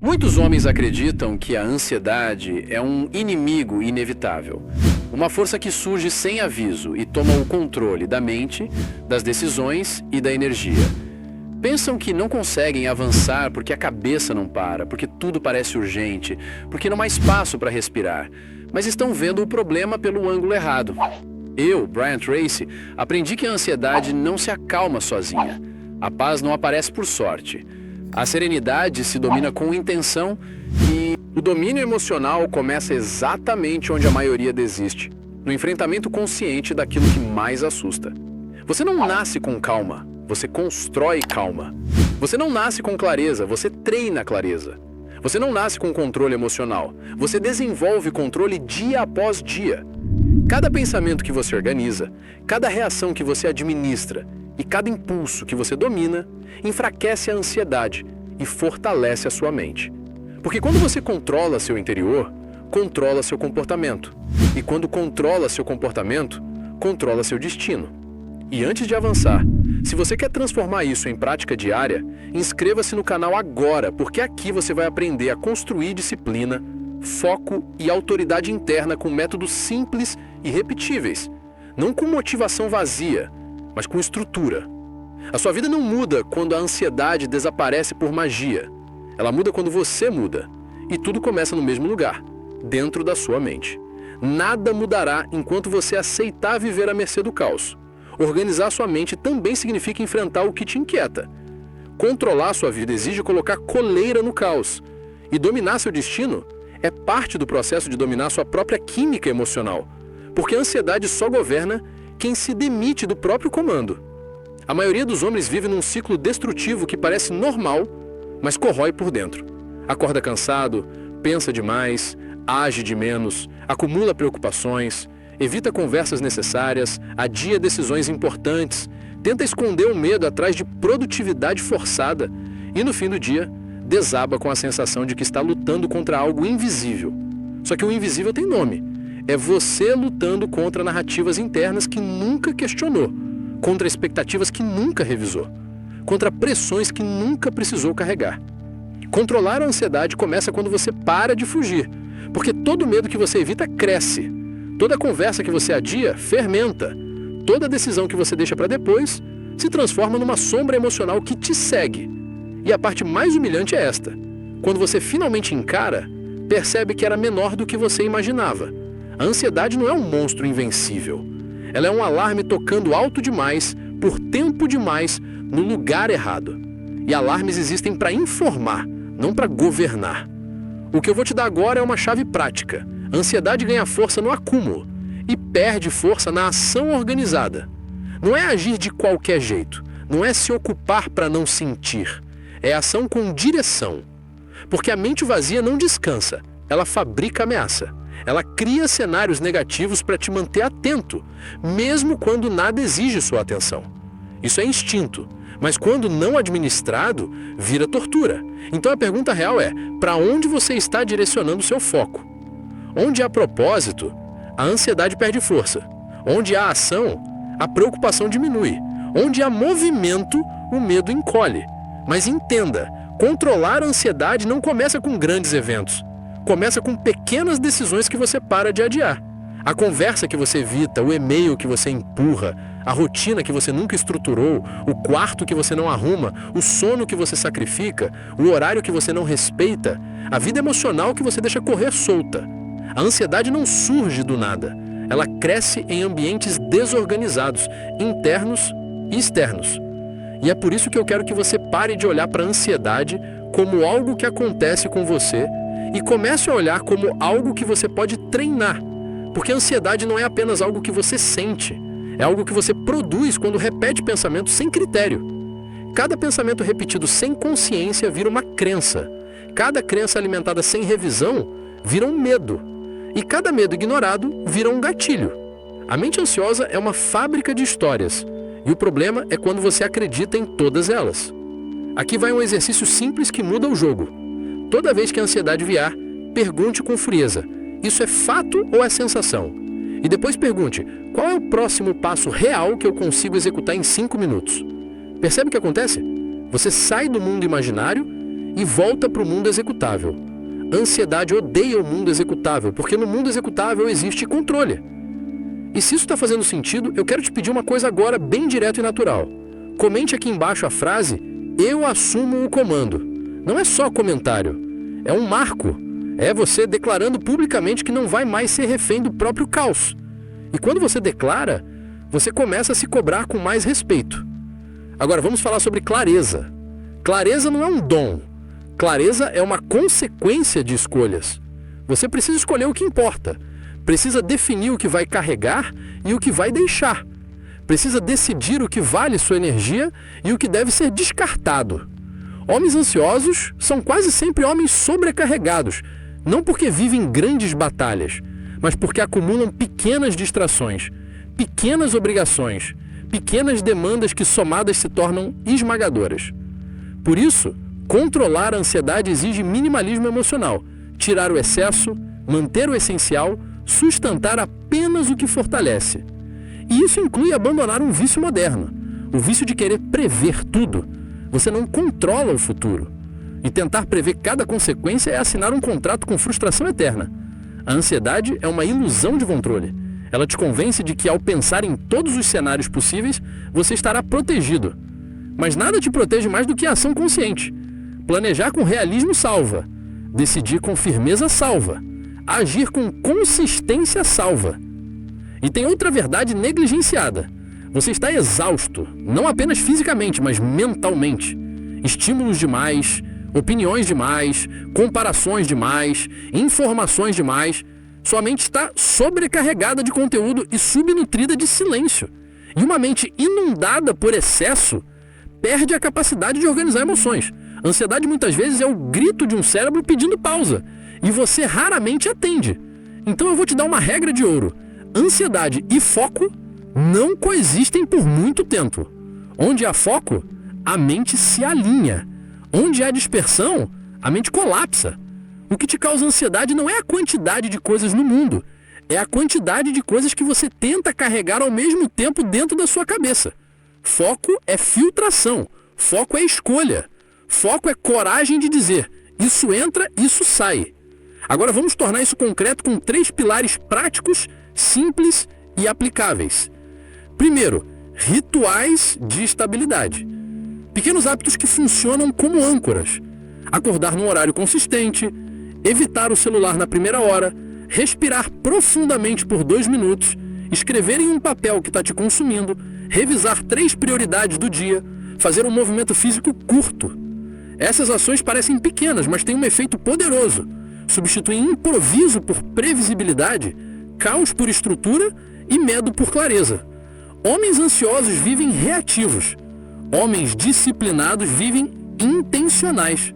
Muitos homens acreditam que a ansiedade é um inimigo inevitável. Uma força que surge sem aviso e toma o controle da mente, das decisões e da energia. Pensam que não conseguem avançar porque a cabeça não para, porque tudo parece urgente, porque não há espaço para respirar, mas estão vendo o problema pelo ângulo errado. Eu, Brian Tracy, aprendi que a ansiedade não se acalma sozinha. A paz não aparece por sorte. A serenidade se domina com intenção e o domínio emocional começa exatamente onde a maioria desiste, no enfrentamento consciente daquilo que mais assusta. Você não nasce com calma, você constrói calma. Você não nasce com clareza, você treina clareza. Você não nasce com controle emocional, você desenvolve controle dia após dia. Cada pensamento que você organiza, cada reação que você administra e cada impulso que você domina, enfraquece a ansiedade e fortalece a sua mente. Porque quando você controla seu interior, controla seu comportamento. E quando controla seu comportamento, controla seu destino. E antes de avançar, se você quer transformar isso em prática diária, inscreva-se no canal agora, porque aqui você vai aprender a construir disciplina, foco e autoridade interna com métodos simples e repetíveis. Não com motivação vazia, mas com estrutura. A sua vida não muda quando a ansiedade desaparece por magia. Ela muda quando você muda. E tudo começa no mesmo lugar, dentro da sua mente. Nada mudará enquanto você aceitar viver à mercê do caos. Organizar sua mente também significa enfrentar o que te inquieta. Controlar sua vida exige colocar coleira no caos. E dominar seu destino é parte do processo de dominar sua própria química emocional. Porque a ansiedade só governa quem se demite do próprio comando. A maioria dos homens vive num ciclo destrutivo que parece normal, mas corrói por dentro. Acorda cansado, pensa demais, age de menos, acumula preocupações, evita conversas necessárias, adia decisões importantes, tenta esconder o medo atrás de produtividade forçada e, no fim do dia, desaba com a sensação de que está lutando contra algo invisível. Só que o invisível tem nome. É você lutando contra narrativas internas que nunca questionou, contra expectativas que nunca revisou, contra pressões que nunca precisou carregar. Controlar a ansiedade começa quando você para de fugir, porque todo medo que você evita cresce. Toda conversa que você adia fermenta. Toda decisão que você deixa para depois se transforma numa sombra emocional que te segue. E a parte mais humilhante é esta. Quando você finalmente encara, percebe que era menor do que você imaginava. A ansiedade não é um monstro invencível. Ela é um alarme tocando alto demais, por tempo demais, no lugar errado. E alarmes existem para informar, não para governar. O que eu vou te dar agora é uma chave prática. A ansiedade ganha força no acúmulo e perde força na ação organizada. Não é agir de qualquer jeito, não é se ocupar para não sentir. É ação com direção. Porque a mente vazia não descansa, ela fabrica ameaça. Ela cria cenários negativos para te manter atento, mesmo quando nada exige sua atenção. Isso é instinto, mas quando não administrado, vira tortura. Então a pergunta real é, para onde você está direcionando seu foco? Onde há propósito, a ansiedade perde força. Onde há ação, a preocupação diminui. Onde há movimento, o medo encolhe. Mas entenda, controlar a ansiedade não começa com grandes eventos. Começa com pequenas decisões que você para de adiar. A conversa que você evita, o e-mail que você empurra, a rotina que você nunca estruturou, o quarto que você não arruma, o sono que você sacrifica, o horário que você não respeita, a vida emocional que você deixa correr solta. A ansiedade não surge do nada. Ela cresce em ambientes desorganizados, internos e externos. E é por isso que eu quero que você pare de olhar para a ansiedade como algo que acontece com você e comece a olhar como algo que você pode treinar. Porque a ansiedade não é apenas algo que você sente, é algo que você produz quando repete pensamentos sem critério. Cada pensamento repetido sem consciência vira uma crença. Cada crença alimentada sem revisão vira um medo. E cada medo ignorado vira um gatilho. A mente ansiosa é uma fábrica de histórias. E o problema é quando você acredita em todas elas. Aqui vai um exercício simples que muda o jogo. Toda vez que a ansiedade vier, pergunte com frieza: isso é fato ou é sensação? E depois pergunte: qual é o próximo passo real que eu consigo executar em 5 minutos? Percebe o que acontece? Você sai do mundo imaginário e volta para o mundo executável. A ansiedade odeia o mundo executável, porque no mundo executável existe controle. E se isso está fazendo sentido, eu quero te pedir uma coisa agora bem direto e natural. Comente aqui embaixo a frase, eu assumo o comando. Não é só comentário, é um marco. É você declarando publicamente que não vai mais ser refém do próprio caos. E quando você declara, você começa a se cobrar com mais respeito. Agora vamos falar sobre clareza. Clareza não é um dom. Clareza é uma consequência de escolhas. Você precisa escolher o que importa. Precisa definir o que vai carregar e o que vai deixar. Precisa decidir o que vale sua energia e o que deve ser descartado. Homens ansiosos são quase sempre homens sobrecarregados, não porque vivem grandes batalhas, mas porque acumulam pequenas distrações, pequenas obrigações, pequenas demandas que somadas se tornam esmagadoras. Por isso, controlar a ansiedade exige minimalismo emocional, tirar o excesso, manter o essencial, sustentar apenas o que fortalece. E isso inclui abandonar um vício moderno, o vício de querer prever tudo. Você não controla o futuro. E tentar prever cada consequência é assinar um contrato com frustração eterna. A ansiedade é uma ilusão de controle. Ela te convence de que ao pensar em todos os cenários possíveis, você estará protegido. Mas nada te protege mais do que a ação consciente. Planejar com realismo salva. Decidir com firmeza salva. Agir com consistência salva. E tem outra verdade negligenciada. Você está exausto, não apenas fisicamente, mas mentalmente. Estímulos demais, opiniões demais, comparações demais, informações demais. Sua mente está sobrecarregada de conteúdo e subnutrida de silêncio. E uma mente inundada por excesso perde a capacidade de organizar emoções. A ansiedade muitas vezes é o grito de um cérebro pedindo pausa. E você raramente atende. Então eu vou te dar uma regra de ouro. Ansiedade e foco não coexistem por muito tempo. Onde há foco, a mente se alinha. Onde há dispersão, a mente colapsa. O que te causa ansiedade não é a quantidade de coisas no mundo, é a quantidade de coisas que você tenta carregar ao mesmo tempo dentro da sua cabeça. Foco é filtração, foco é escolha, foco é coragem de dizer, isso entra, isso sai. Agora vamos tornar isso concreto com 3 pilares práticos, simples e aplicáveis. Primeiro, rituais de estabilidade. Pequenos hábitos que funcionam como âncoras. Acordar num horário consistente, evitar o celular na primeira hora, respirar profundamente por 2 minutos, escrever em um papel que está te consumindo, revisar 3 prioridades do dia, fazer um movimento físico curto. Essas ações parecem pequenas, mas têm um efeito poderoso. Substituem improviso por previsibilidade, caos por estrutura e medo por clareza. Homens ansiosos vivem reativos. Homens disciplinados vivem intencionais.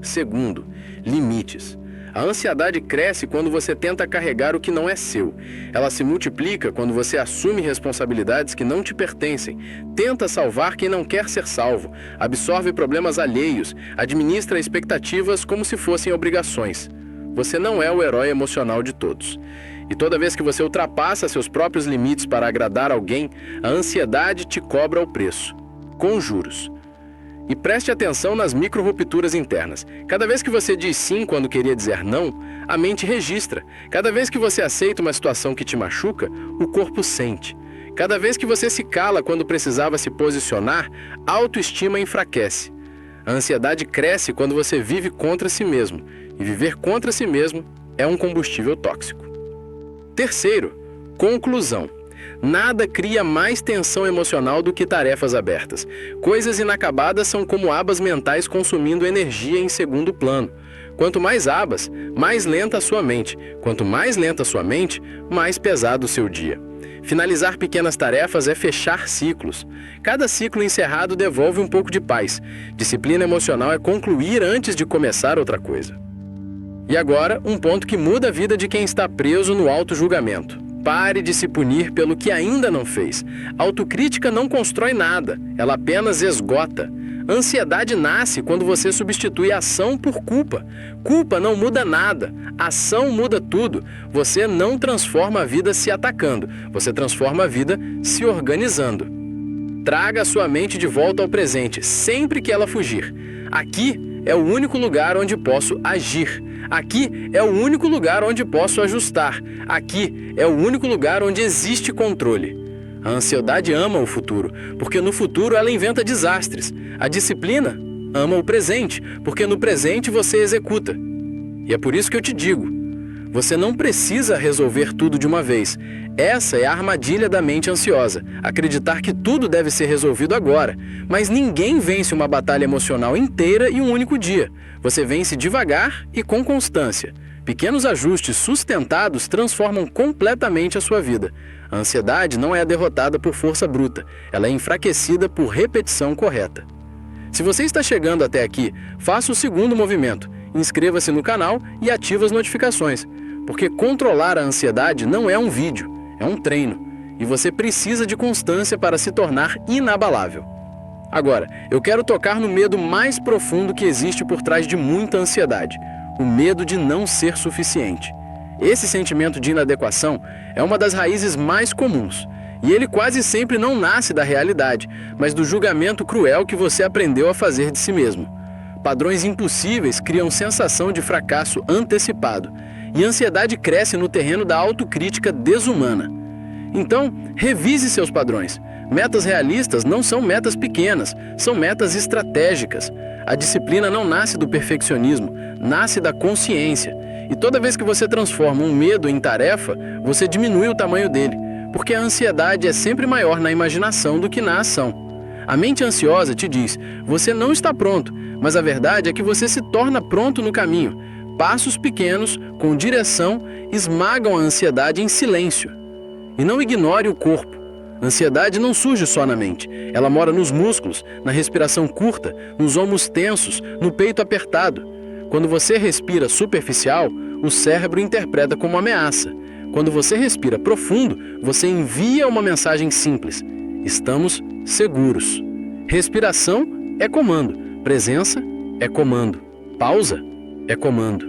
Segundo, limites. A ansiedade cresce quando você tenta carregar o que não é seu. Ela se multiplica quando você assume responsabilidades que não te pertencem, tenta salvar quem não quer ser salvo, absorve problemas alheios, administra expectativas como se fossem obrigações. Você não é o herói emocional de todos. E toda vez que você ultrapassa seus próprios limites para agradar alguém, a ansiedade te cobra o preço, com juros. E preste atenção nas micro-rupturas internas. Cada vez que você diz sim quando queria dizer não, a mente registra. Cada vez que você aceita uma situação que te machuca, o corpo sente. Cada vez que você se cala quando precisava se posicionar, a autoestima enfraquece. A ansiedade cresce quando você vive contra si mesmo. E viver contra si mesmo é um combustível tóxico. Terceiro, conclusão. Nada cria mais tensão emocional do que tarefas abertas. Coisas inacabadas são como abas mentais consumindo energia em segundo plano. Quanto mais abas, mais lenta a sua mente. Quanto mais lenta a sua mente, mais pesado o seu dia. Finalizar pequenas tarefas é fechar ciclos. Cada ciclo encerrado devolve um pouco de paz. Disciplina emocional é concluir antes de começar outra coisa. E agora, um ponto que muda a vida de quem está preso no auto-julgamento. Pare de se punir pelo que ainda não fez. Autocrítica não constrói nada, ela apenas esgota. Ansiedade nasce quando você substitui ação por culpa. Culpa não muda nada, ação muda tudo. Você não transforma a vida se atacando, você transforma a vida se organizando. Traga a sua mente de volta ao presente, sempre que ela fugir. Aqui é o único lugar onde posso agir. Aqui é o único lugar onde posso ajustar. Aqui é o único lugar onde existe controle. A ansiedade ama o futuro, porque no futuro ela inventa desastres. A disciplina ama o presente, porque no presente você executa. E é por isso que eu te digo, você não precisa resolver tudo de uma vez. Essa é a armadilha da mente ansiosa, acreditar que tudo deve ser resolvido agora. Mas ninguém vence uma batalha emocional inteira em um único dia. Você vence devagar e com constância. Pequenos ajustes sustentados transformam completamente a sua vida. A ansiedade não é derrotada por força bruta, ela é enfraquecida por repetição correta. Se você está chegando até aqui, faça o segundo movimento. Inscreva-se no canal e ative as notificações, porque controlar a ansiedade não é um vídeo, é um treino, e você precisa de constância para se tornar inabalável. Agora, eu quero tocar no medo mais profundo que existe por trás de muita ansiedade, o medo de não ser suficiente. Esse sentimento de inadequação é uma das raízes mais comuns, e ele quase sempre não nasce da realidade, mas do julgamento cruel que você aprendeu a fazer de si mesmo. Padrões impossíveis criam sensação de fracasso antecipado, e a ansiedade cresce no terreno da autocrítica desumana. Então, revise seus padrões. Metas realistas não são metas pequenas, são metas estratégicas. A disciplina não nasce do perfeccionismo, nasce da consciência. E toda vez que você transforma um medo em tarefa, você diminui o tamanho dele, porque a ansiedade é sempre maior na imaginação do que na ação. A mente ansiosa te diz, você não está pronto, mas a verdade é que você se torna pronto no caminho. Passos pequenos, com direção, esmagam a ansiedade em silêncio. E não ignore o corpo. A ansiedade não surge só na mente. Ela mora nos músculos, na respiração curta, nos ombros tensos, no peito apertado. Quando você respira superficial, o cérebro interpreta como ameaça. Quando você respira profundo, você envia uma mensagem simples. Estamos seguros. Respiração é comando. Presença é comando. Pausa é comando.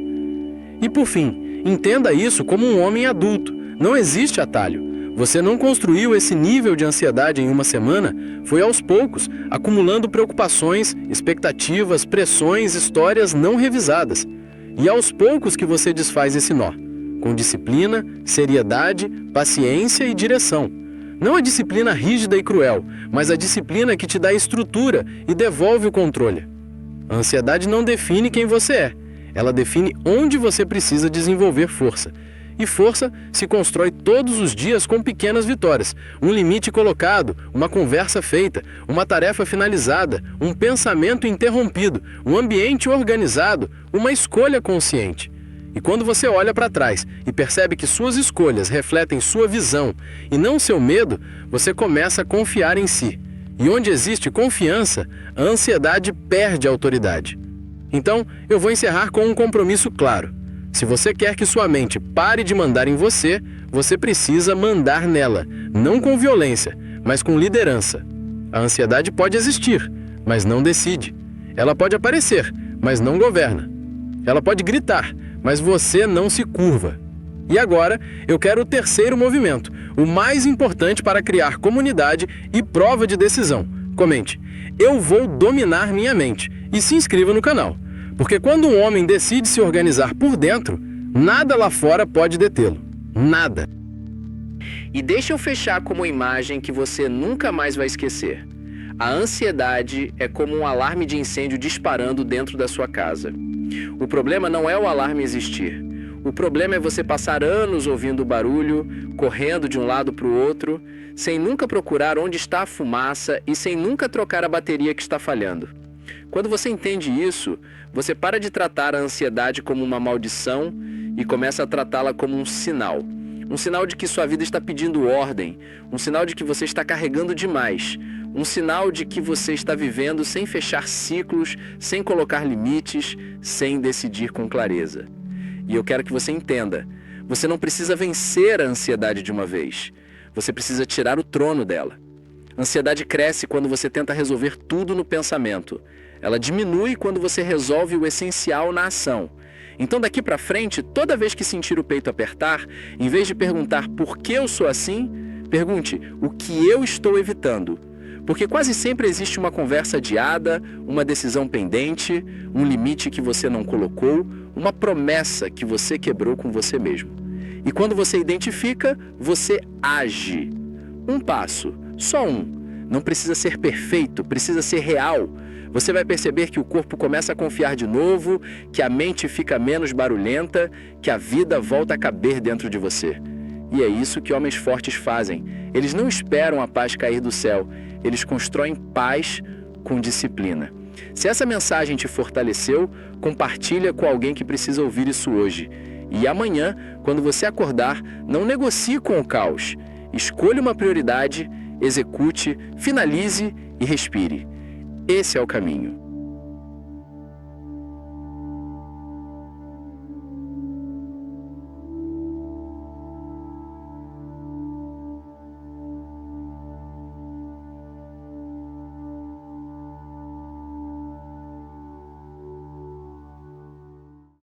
E por fim, entenda isso como um homem adulto. Não existe atalho. Você não construiu esse nível de ansiedade em uma semana, foi aos poucos, acumulando preocupações, expectativas, pressões, histórias não revisadas. E aos poucos que você desfaz esse nó, com disciplina, seriedade, paciência e direção. Não a disciplina rígida e cruel, mas a disciplina que te dá estrutura e devolve o controle. A ansiedade não define quem você é, ela define onde você precisa desenvolver força. E força se constrói todos os dias com pequenas vitórias, um limite colocado, uma conversa feita, uma tarefa finalizada, um pensamento interrompido, um ambiente organizado, uma escolha consciente. E quando você olha para trás e percebe que suas escolhas refletem sua visão e não seu medo, você começa a confiar em si. E onde existe confiança, a ansiedade perde a autoridade. Então, eu vou encerrar com um compromisso claro. Se você quer que sua mente pare de mandar em você, você precisa mandar nela, não com violência, mas com liderança. A ansiedade pode existir, mas não decide. Ela pode aparecer, mas não governa. Ela pode gritar, mas você não se curva. E agora, eu quero o terceiro movimento, o mais importante para criar comunidade e prova de decisão. Comente, eu vou dominar minha mente, e se inscreva no canal. Porque quando um homem decide se organizar por dentro, nada lá fora pode detê-lo. Nada. E deixa eu fechar com uma imagem que você nunca mais vai esquecer. A ansiedade é como um alarme de incêndio disparando dentro da sua casa. O problema não é o alarme existir. O problema é você passar anos ouvindo o barulho, correndo de um lado para o outro, sem nunca procurar onde está a fumaça e sem nunca trocar a bateria que está falhando. Quando você entende isso, você para de tratar a ansiedade como uma maldição e começa a tratá-la como um sinal. Um sinal de que sua vida está pedindo ordem, um sinal de que você está carregando demais, um sinal de que você está vivendo sem fechar ciclos, sem colocar limites, sem decidir com clareza. E eu quero que você entenda, você não precisa vencer a ansiedade de uma vez, você precisa tirar o trono dela. A ansiedade cresce quando você tenta resolver tudo no pensamento. Ela diminui quando você resolve o essencial na ação. Então daqui para frente, toda vez que sentir o peito apertar, em vez de perguntar por que eu sou assim, pergunte o que eu estou evitando. Porque quase sempre existe uma conversa adiada, uma decisão pendente, um limite que você não colocou, uma promessa que você quebrou com você mesmo. E quando você identifica, você age. Um passo, só um. Não precisa ser perfeito, precisa ser real. Você vai perceber que o corpo começa a confiar de novo, que a mente fica menos barulhenta, que a vida volta a caber dentro de você. E é isso que homens fortes fazem. Eles não esperam a paz cair do céu, eles constroem paz com disciplina. Se essa mensagem te fortaleceu, compartilha com alguém que precisa ouvir isso hoje. E amanhã, quando você acordar, não negocie com o caos. Escolha uma prioridade, execute, finalize e respire. Esse é o caminho.